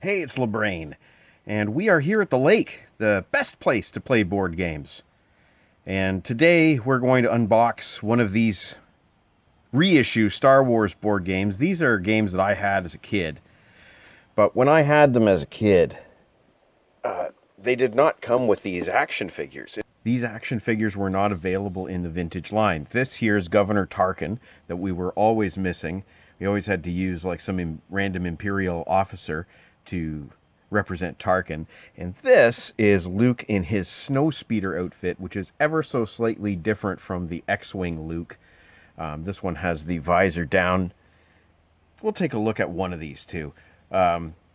Hey, it's LeBrain, and we are here at the lake, the best place to play board games. And today we're going to unbox one of these reissue Star Wars board games. These are games that I had as a kid, but when I had them as a kid, they did not come with these action figures. These action figures were not available in the vintage line. This here is Governor Tarkin that we were always missing. We always had to use like some random Imperial officer to represent Tarkin. And this is Luke in his snowspeeder outfit, which is ever so slightly different from the X-Wing Luke. This one has the visor down. We'll take a look at one of these two.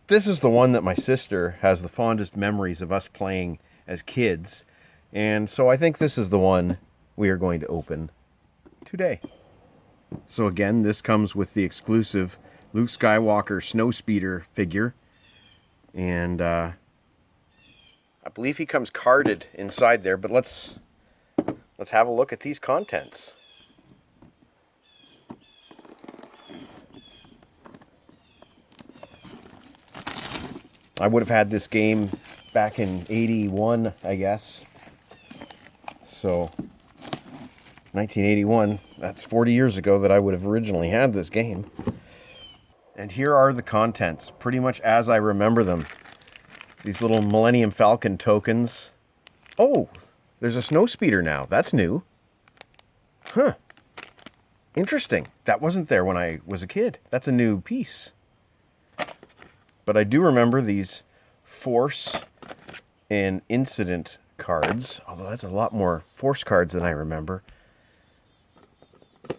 This is the one that my sister has the fondest memories of us playing as kids. And so I think this is the one we are going to open today. So again, this comes with the exclusive Luke Skywalker snowspeeder figure. And I believe he comes carded inside there, but let's have a look at these contents. I would have had this game back in 81, I guess. So 1981, that's 40 years ago that I would have originally had this game. And here are the contents, pretty much as I remember them. These little Millennium Falcon tokens. Oh, there's a snowspeeder now. That's new. Huh. Interesting. That wasn't there when I was a kid. That's a new piece. But I do remember these Force and Incident cards, although that's a lot more Force cards than I remember.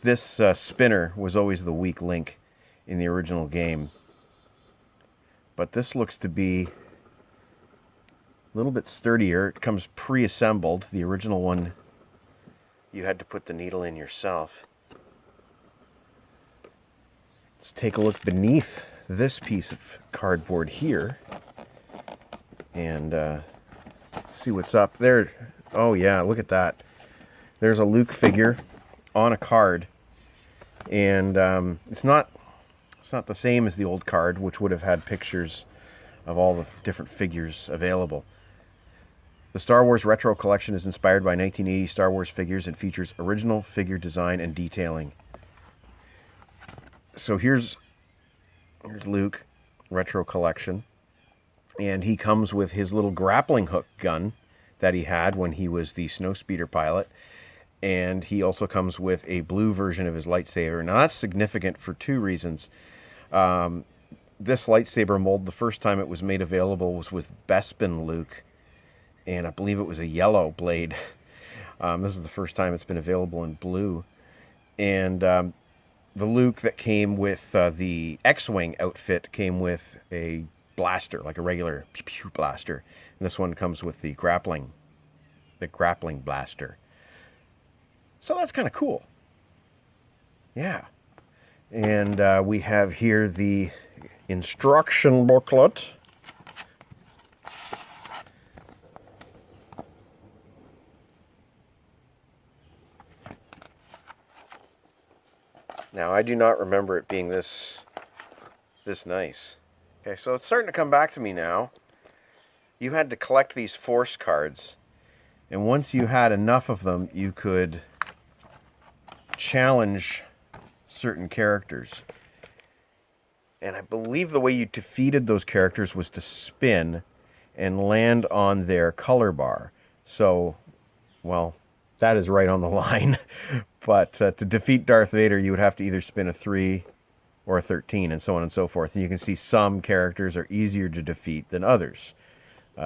This spinner was always the weak link in the original game. But this looks to be a little bit sturdier. It comes pre-assembled. The original one, you had to put the needle in yourself. Let's take a look beneath this piece of cardboard here and see what's up there. Oh yeah, look at that. There's a Luke figure on a card, and it's not the same as the old card, which would have had pictures of all the different figures available. The Star Wars Retro Collection is inspired by 1980 Star Wars figures and features original figure design and detailing. So here's Luke, Retro Collection, and he comes with his little grappling hook gun that he had when he was the snowspeeder pilot, and he also comes with a blue version of his lightsaber. Now that's significant for two reasons. This lightsaber mold, the first time it was made available was with Bespin Luke, and I believe it was a yellow blade. This is the first time it's been available in blue. And the Luke that came with the X-Wing outfit came with a blaster, like a regular pew-pew blaster. And this one comes with the grappling blaster. So that's kind of cool. Yeah. And we have here the instruction booklet. Now, I do not remember it being this nice. Okay, so it's starting to come back to me now. You had to collect these Force cards, and once you had enough of them, you could challenge certain characters. And I believe the way you defeated those characters was to spin and land on their color bar. So, well, that is right on the line. But to defeat Darth Vader, you would have to either spin a 3 or a 13, and so on and so forth. And you can see some characters are easier to defeat than others.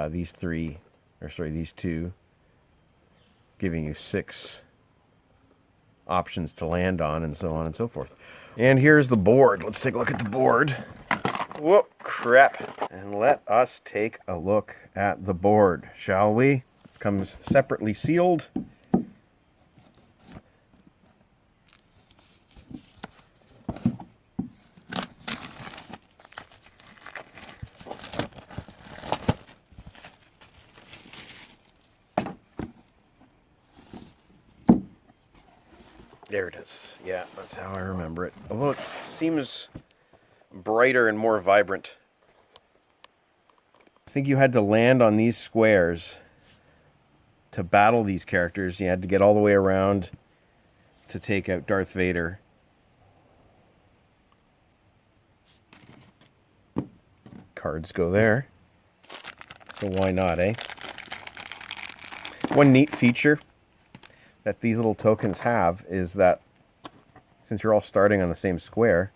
These two, giving you 6 options to land on, and so on and so forth. And here's the board. Let's take a look at the board. Whoop, crap. And let us take a look at the board, shall we? It comes separately sealed. There it is. Yeah, that's how I remember it. Although it seems brighter and more vibrant think you had to land on these squares to battle these characters. You had to get all the way around to take out Darth Vader. Cards go there. So why not, eh? One neat feature that these little tokens have is that since you're all starting on the same square,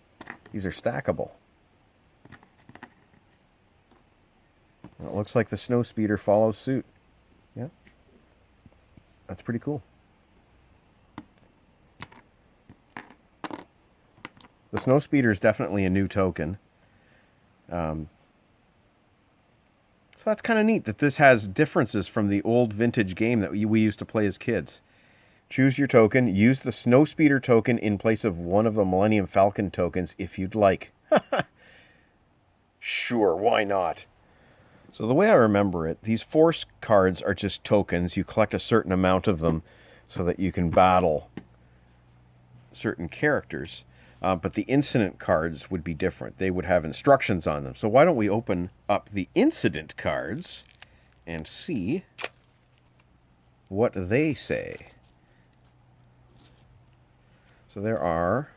these are stackable. And it looks like the Snowspeeder follows suit. Yeah. That's pretty cool. The Snowspeeder is definitely a new token. So that's kind of neat that this has differences from the old vintage game that we used to play as kids. Choose your token. Use the Snowspeeder token in place of one of the Millennium Falcon tokens if you'd like. Sure, why not? So the way I remember it, these Force cards are just tokens. You collect a certain amount of them so that you can battle certain characters. But the incident cards would be different. They would have instructions on them. So why don't we open up the incident cards and see what they say. So there are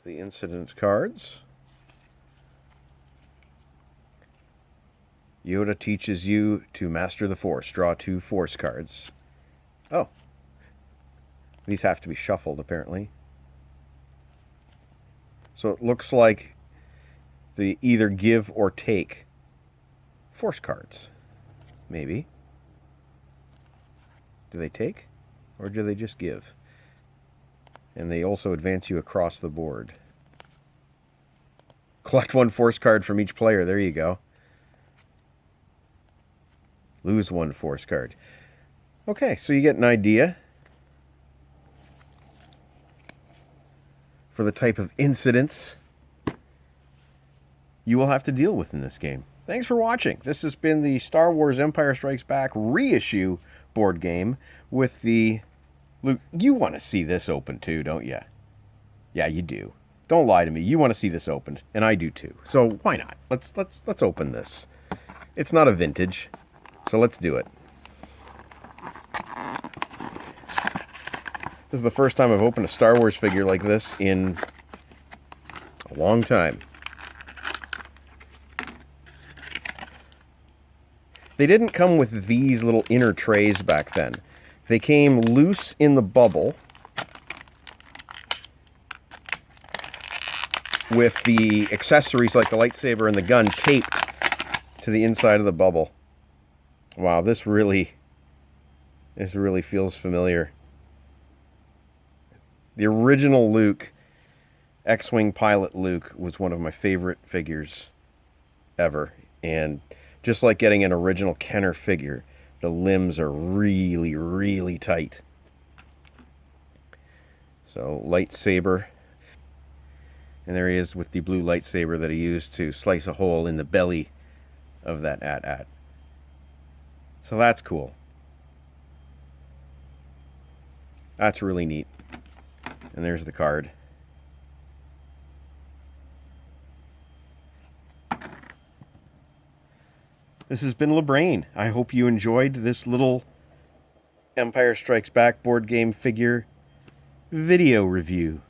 the incident cards. Yoda teaches you to master the Force. Draw 2 Force cards. Oh. These have to be shuffled, apparently. So it looks like they either give or take Force cards. Maybe. Do they take? Or do they just give? And they also advance you across the board. Collect 1 Force card from each player. There you go. Lose 1 Force card. Okay, so you get an idea for the type of incidents you will have to deal with in this game. Thanks for watching. This has been the Star Wars Empire Strikes Back reissue board game with the Luke. You want to see this open too, don't you? Yeah, you do. Don't lie to me. You want to see this opened, and I do too. So why not? Let's open this. It's not a vintage, so let's do it. This is the first time I've opened a Star Wars figure like this in a long time. They didn't come with these little inner trays back then. They came loose in the bubble with the accessories like the lightsaber and the gun taped to the inside of the bubble. Wow, this really feels familiar. The original Luke, X-Wing pilot Luke, was one of my favorite figures ever. And just like getting an original Kenner figure, the limbs are really, really tight. So, lightsaber. And there he is with the blue lightsaber that he used to slice a hole in the belly of that AT-AT. So that's cool. That's really neat. And there's the card. This has been LeBrain. I hope you enjoyed this little Empire Strikes Back board game figure video review.